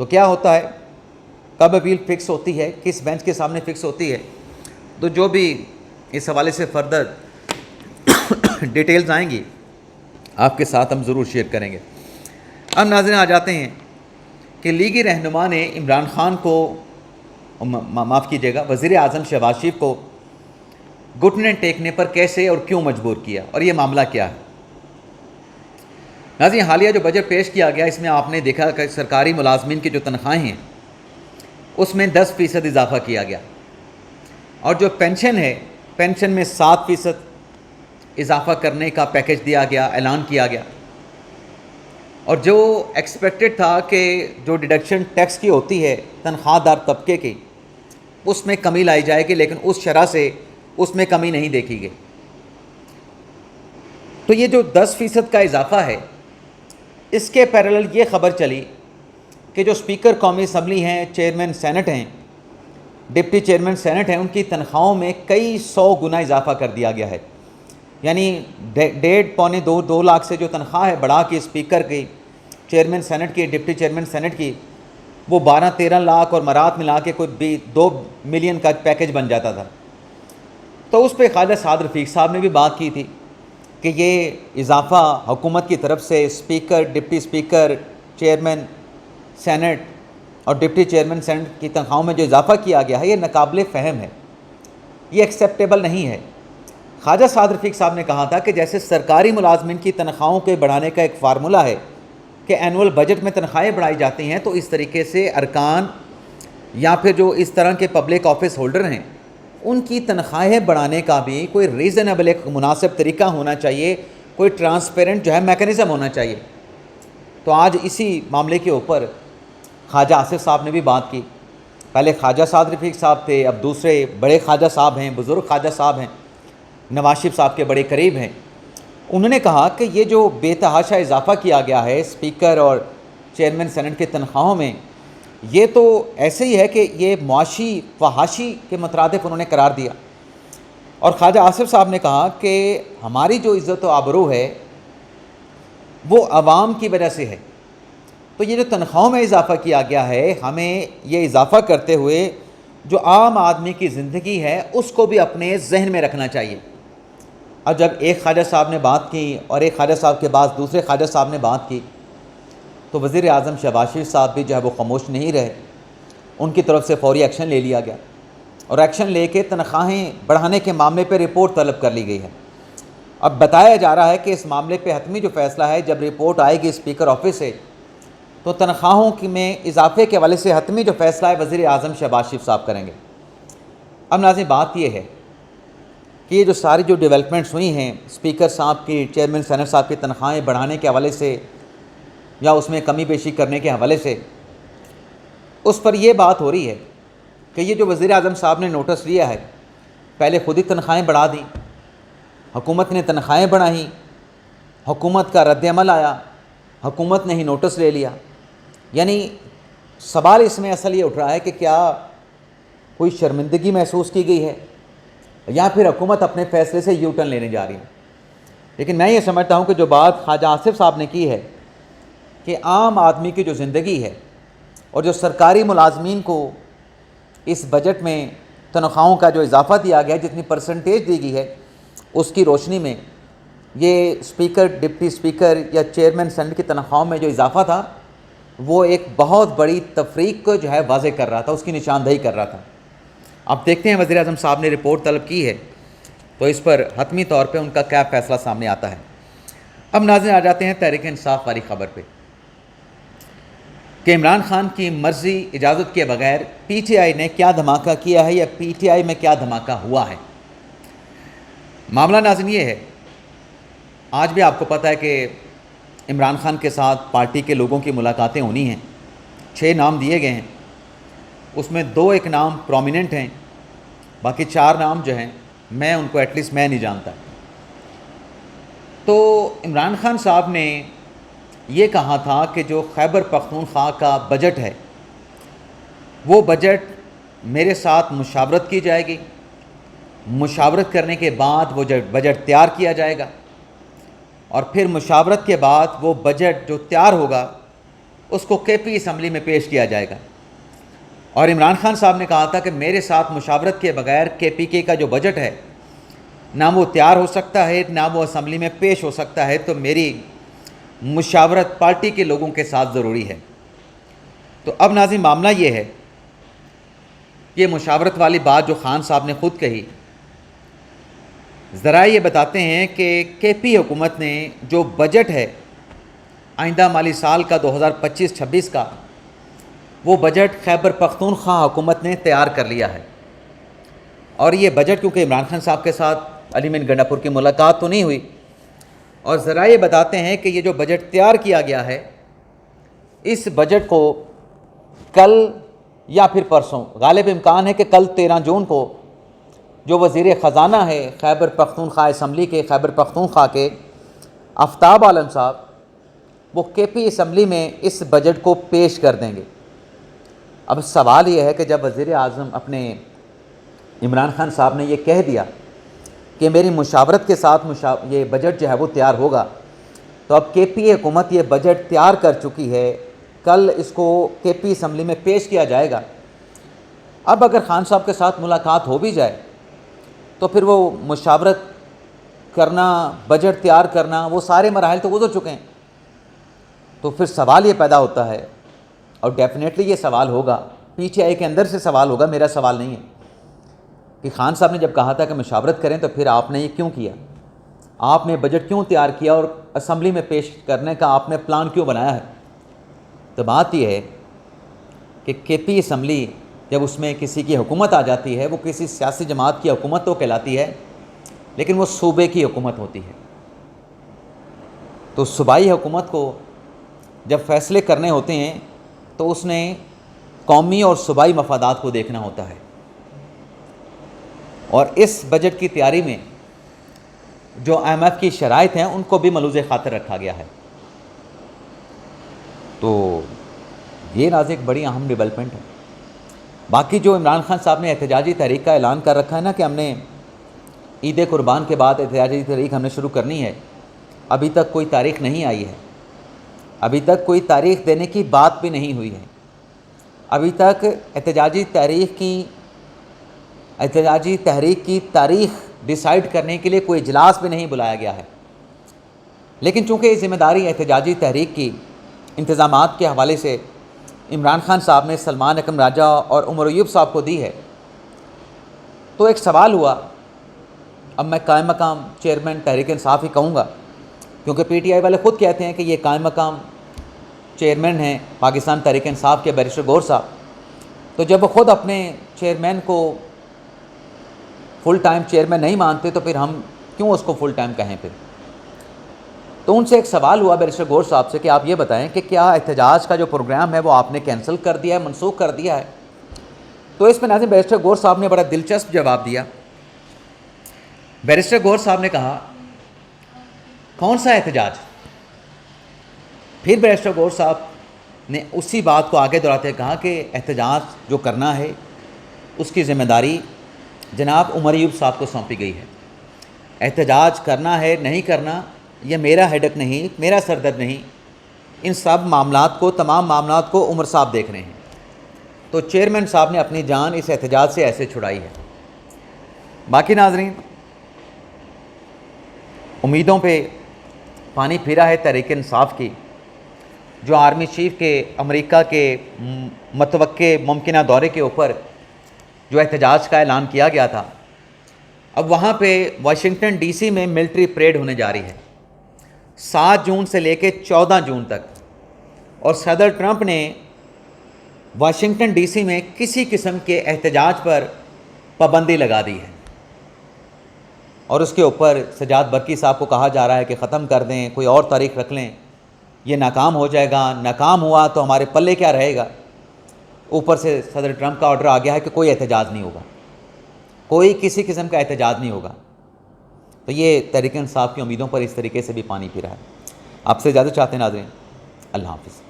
تو کیا ہوتا ہے، کب اپیل فکس ہوتی ہے، کس بینچ کے سامنے فکس ہوتی ہے، تو جو بھی اس حوالے سے فردر ڈیٹیلز آئیں گی آپ کے ساتھ ہم ضرور شیئر کریں گے۔ اب ناظرین آ جاتے ہیں کہ لیگی رہنما نے عمران خان کو، معاف کیجیے گا، وزیر اعظم شہباز شریف کو گھٹنے ٹیکنے پر کیسے اور کیوں مجبور کیا، اور یہ معاملہ کیا ہے۔ ناظرین حالیہ جو بجٹ پیش کیا گیا، اس میں آپ نے دیکھا کہ سرکاری ملازمین کی جو تنخواہیں ہیں اس میں 10% اضافہ کیا گیا، اور جو پینشن ہے، پینشن میں 7% اضافہ کرنے کا پیکج دیا گیا، اعلان کیا گیا۔ اور جو ایکسپیکٹڈ تھا کہ جو ڈیڈکشن ٹیکس کی ہوتی ہے تنخواہ دار طبقے کی، اس میں کمی لائی جائے گی، لیکن اس شرح سے اس میں کمی نہیں دیکھی گئی۔ تو یہ جو 10% کا اضافہ ہے، اس کے پیرالل یہ خبر چلی کہ جو اسپیکر قومی اسمبلی ہیں، چیئرمین سینٹ ہیں، ڈپٹی چیئرمین سینٹ ہیں، ان کی تنخواہوں میں کئی 100 گنا اضافہ کر دیا گیا ہے۔ یعنی 1.5-2 لاکھ سے جو تنخواہ ہے بڑھا کے اسپیکر کی، چیئرمین سینٹ کی، ڈپٹی چیئرمین سینٹ کی، وہ 12-13 لاکھ اور مراد ملا کے کوئی 2 ملین کا پیکج بن جاتا تھا۔ تو اس پہ خواجہ سعد رفیق صاحب نے بھی بات کی تھی کہ یہ اضافہ حکومت کی طرف سے speaker, deputy speaker, chairman senate اور ڈپٹی چیئرمین سینٹ کی تنخواہوں میں جو اضافہ کیا گیا ہے، یہ ناقابل فہم ہے، یہ ایکسیپٹیبل نہیں ہے۔ خواجہ سعد رفیق صاحب نے کہا تھا کہ جیسے سرکاری ملازمین کی تنخواہوں کے بڑھانے کا ایک فارمولہ ہے کہ اینول بجٹ میں تنخواہیں بڑھائی جاتی ہیں، تو اس طریقے سے ارکان یا پھر جو اس طرح کے پبلک آفس ہولڈر ہیں، ان کی تنخواہیں بڑھانے کا بھی کوئی ریزنیبل، ایک مناسب طریقہ ہونا چاہیے، کوئی ٹرانسپیرنٹ جو ہے میکانزم ہونا چاہیے۔ تو آج اسی معاملے کے اوپر خواجہ آصف صاحب نے بھی بات کی۔ پہلے خواجہ سعد رفیق صاحب تھے، اب دوسرے بڑے خواجہ صاحب ہیں، بزرگ خواجہ صاحب ہیں، نواز شریف صاحب کے بڑے قریب ہیں۔ انہوں نے کہا کہ یہ جو بے تحاشا اضافہ کیا گیا ہے اسپیکر اور چیئرمین سینٹ کی تنخواہوں میں، یہ تو ایسے ہی ہے کہ یہ معاشی فحاشی کے مترادف انہوں نے قرار دیا۔ اور خواجہ آصف صاحب نے کہا کہ ہماری جو عزت و آبرو ہے وہ عوام کی وجہ سے ہے، تو یہ جو تنخواہوں میں اضافہ کیا گیا ہے، ہمیں یہ اضافہ کرتے ہوئے جو عام آدمی کی زندگی ہے اس کو بھی اپنے ذہن میں رکھنا چاہیے۔ اب جب ایک خواجہ صاحب نے بات کی اور ایک خواجہ صاحب کے بعد دوسرے خواجہ صاحب نے بات کی، تو وزیر اعظم شہباز شریف صاحب بھی جو ہے وہ خاموش نہیں رہے، ان کی طرف سے فوری ایکشن لے لیا گیا، اور ایکشن لے کے تنخواہیں بڑھانے کے معاملے پہ رپورٹ طلب کر لی گئی ہے۔ اب بتایا جا رہا ہے کہ اس معاملے پہ حتمی جو فیصلہ ہے، جب رپورٹ آئے گی اسپیکر آفس سے، تو تنخواہوں میں اضافے کے حوالے سے حتمی جو فیصلہ ہے وزیر اعظم شہباز شریف صاحب کریں گے۔ اب ناظرین بات یہ ہے کہ یہ جو ساری جو ڈیولپمنٹس ہوئی ہیں، اسپیکر صاحب کی، چیئرمین سینٹ صاحب کی تنخواہیں بڑھانے کے حوالے سے یا اس میں کمی بیشی کرنے کے حوالے سے، اس پر یہ بات ہو رہی ہے کہ یہ جو وزیر اعظم صاحب نے نوٹس لیا ہے، پہلے خود ہی تنخواہیں بڑھا دیں، حکومت نے تنخواہیں بڑھائیں، حکومت کا رد عمل آیا، حکومت نے ہی نوٹس لے لیا۔ یعنی سوال اس میں اصل یہ اٹھ رہا ہے کہ کیا کوئی شرمندگی محسوس کی گئی ہے یا پھر حکومت اپنے فیصلے سے یو ٹرن لینے جا رہی ہے۔ لیکن میں یہ سمجھتا ہوں کہ جو بات خواجہ آصف صاحب نے کی ہے کہ عام آدمی کی جو زندگی ہے اور جو سرکاری ملازمین کو اس بجٹ میں تنخواہوں کا جو اضافہ دیا گیا ہے، جتنی پرسنٹیج دی گئی ہے، اس کی روشنی میں یہ اسپیکر، ڈپٹی اسپیکر یا چیئرمین سینٹ کی تنخواہوں میں جو اضافہ تھا، وہ ایک بہت بڑی تفریق کو جو ہے واضح کر رہا تھا، اس کی نشاندہی کر رہا تھا۔ اب دیکھتے ہیں وزیر اعظم صاحب نے رپورٹ طلب کی ہے تو اس پر حتمی طور پہ ان کا کیا فیصلہ سامنے آتا ہے۔ اب ناظرین آ جاتے ہیں تحریک انصاف والی خبر پہ کہ عمران خان کی مرضی اجازت کے بغیر پی ٹی آئی نے کیا دھماکہ کیا ہے یا پی ٹی آئی میں کیا دھماکہ ہوا ہے۔ معاملہ ناظرین یہ ہے، آج بھی آپ کو پتہ ہے کہ عمران خان کے ساتھ پارٹی کے لوگوں کی ملاقاتیں ہونی ہیں، 6 نام دیے گئے ہیں، اس میں 2 ایک نام پرومیننٹ ہیں، باقی 4 نام جو ہیں میں ان کو ایٹ لیسٹ میں نہیں جانتا۔ تو عمران خان صاحب نے یہ کہا تھا کہ جو خیبر پختونخوا کا بجٹ ہے، وہ بجٹ میرے ساتھ مشاورت کی جائے گی، مشاورت کرنے کے بعد وہ بجٹ تیار کیا جائے گا، اور پھر مشاورت کے بعد وہ بجٹ جو تیار ہوگا اس کو کے پی اسمبلی میں پیش کیا جائے گا۔ اور عمران خان صاحب نے کہا تھا کہ میرے ساتھ مشاورت کے بغیر کے پی کے کا جو بجٹ ہے نہ وہ تیار ہو سکتا ہے نہ وہ اسمبلی میں پیش ہو سکتا ہے، تو میری مشاورت پارٹی کے لوگوں کے ساتھ ضروری ہے۔ تو اب ناظرین معاملہ یہ ہے، یہ مشاورت والی بات جو خان صاحب نے خود کہی، ذرائع یہ بتاتے ہیں کہ کے پی حکومت نے جو بجٹ ہے آئندہ مالی سال کا 2025-26 کا، وہ بجٹ خیبر پختونخوا حکومت نے تیار کر لیا ہے۔ اور یہ بجٹ کیونکہ عمران خان صاحب کے ساتھ علی مین گنڈا پور کی ملاقات تو نہیں ہوئی، اور ذرائع بتاتے ہیں کہ یہ جو بجٹ تیار کیا گیا ہے، اس بجٹ کو کل یا پھر پرسوں، غالب امکان ہے کہ کل 13 جون کو جو وزیر خزانہ ہے خیبر پختونخوا اسمبلی کے، خیبر پختونخوا کے آفتاب عالم صاحب، وہ کے پی اسمبلی میں اس بجٹ کو پیش کر دیں گے۔ اب سوال یہ ہے کہ جب وزیر اعظم اپنے عمران خان صاحب نے یہ کہہ دیا کہ میری مشاورت کے ساتھ یہ بجٹ جو ہے وہ تیار ہوگا، تو اب کے پی حکومت یہ بجٹ تیار کر چکی ہے، کل اس کو کے پی اسمبلی میں پیش کیا جائے گا۔ اب اگر خان صاحب کے ساتھ ملاقات ہو بھی جائے تو پھر وہ مشاورت کرنا، بجٹ تیار کرنا، وہ سارے مراحل تو گزر چکے ہیں۔ تو پھر سوال یہ پیدا ہوتا ہے، اور ڈیفینیٹلی یہ سوال ہوگا، پی ٹی آئی کے اندر سے سوال ہوگا، میرا سوال نہیں ہے، کہ خان صاحب نے جب کہا تھا کہ مشاورت کریں تو پھر آپ نے یہ کیوں کیا؟ آپ نے بجٹ کیوں تیار کیا اور اسمبلی میں پیش کرنے کا آپ نے پلان کیوں بنایا ہے؟ تو بات یہ ہے کہ کے پی اسمبلی جب اس میں کسی کی حکومت آ جاتی ہے، وہ کسی سیاسی جماعت کی حکومت تو کہلاتی ہے، لیکن وہ صوبے کی حکومت ہوتی ہے۔ تو صوبائی حکومت کو جب فیصلے کرنے ہوتے ہیں تو اس نے قومی اور صوبائی مفادات کو دیکھنا ہوتا ہے، اور اس بجٹ کی تیاری میں جو آئی ایم ایف کی شرائط ہیں ان کو بھی ملوز خاطر رکھا گیا ہے۔ تو یہ ناظرین ایک بڑی اہم ڈیولپمنٹ ہے۔ باقی جو عمران خان صاحب نے احتجاجی تحریک کا اعلان کر رکھا ہے نا کہ ہم نے عید قربان کے بعد احتجاجی تحریک ہم نے شروع کرنی ہے، ابھی تک کوئی تاریخ نہیں آئی ہے، ابھی تک کوئی تاریخ دینے کی بات بھی نہیں ہوئی ہے، ابھی تک احتجاجی تحریک کی تاریخ ڈیسائیڈ کرنے کے لیے کوئی اجلاس بھی نہیں بلایا گیا ہے۔ لیکن چونکہ یہ ذمہ داری احتجاجی تحریک کی انتظامات کے حوالے سے عمران خان صاحب نے سلمان اکرم راجہ اور عمر ایوب صاحب کو دی ہے، تو ایک سوال ہوا، اب میں قائم مقام چیئرمین تحریک انصاف ہی کہوں گا، کیونکہ پی ٹی آئی والے خود کہتے ہیں کہ یہ قائم مقام چیئرمین ہیں پاکستان تحریک انصاف کے بیرسٹر گور صاحب، تو جب وہ خود اپنے چیئرمین کو فل ٹائم چیئرمین نہیں مانتے تو پھر ہم کیوں اس کو فل ٹائم کہیں پھر؟ تو ان سے ایک سوال ہوا بیرسٹر گور صاحب سے کہ آپ یہ بتائیں کہ کیا احتجاج کا جو پروگرام ہے وہ آپ نے کینسل کر دیا ہے، منسوخ کر دیا ہے؟ تو اس میں ناظرین بیرسٹر گور صاحب نے بڑا دلچسپ جواب دیا۔ بیرسٹر گور صاحب نے کہا، کون سا احتجاج؟ پھر بیرسٹر گور صاحب نے اسی بات کو آگے دہراتے کہا کہ احتجاج جو کرنا ہے اس کی ذمہ داری جناب عمر ایوب صاحب کو سونپی گئی ہے۔ احتجاج کرنا ہے نہیں کرنا یہ میرا ہیڈک نہیں، میرا سردرد نہیں، ان سب معاملات کو، تمام معاملات کو عمر صاحب دیکھ رہے ہیں۔ تو چیئرمین صاحب نے اپنی جان اس احتجاج سے ایسے چھڑائی ہے۔ باقی ناظرین، امیدوں پہ پانی پھرا ہے تحریک انصاف کی، جو آرمی چیف کے امریکہ کے متوقع ممکنہ دورے کے اوپر جو احتجاج کا اعلان کیا گیا تھا، اب وہاں پہ واشنگٹن ڈی سی میں ملٹری پریڈ ہونے جا رہی ہے 7 جون سے لے کے 14 جون تک، اور صدر ٹرمپ نے واشنگٹن ڈی سی میں کسی قسم کے احتجاج پر پابندی لگا دی ہے، اور اس کے اوپر سجاد برقی صاحب کو کہا جا رہا ہے کہ ختم کر دیں، کوئی اور تاریخ رکھ لیں، یہ ناکام ہو جائے گا، ناکام ہوا تو ہمارے پلے کیا رہے گا۔ اوپر سے صدر ٹرمپ کا آرڈر آ گیا ہے کہ کوئی احتجاج نہیں ہوگا، کوئی کسی قسم کا احتجاج نہیں ہوگا۔ تو یہ تحریک انصاف کی امیدوں پر اس طریقے سے بھی پانی پھرا ہے۔ آپ سے اجازت چاہتے ہیں ناظرین، اللہ حافظ۔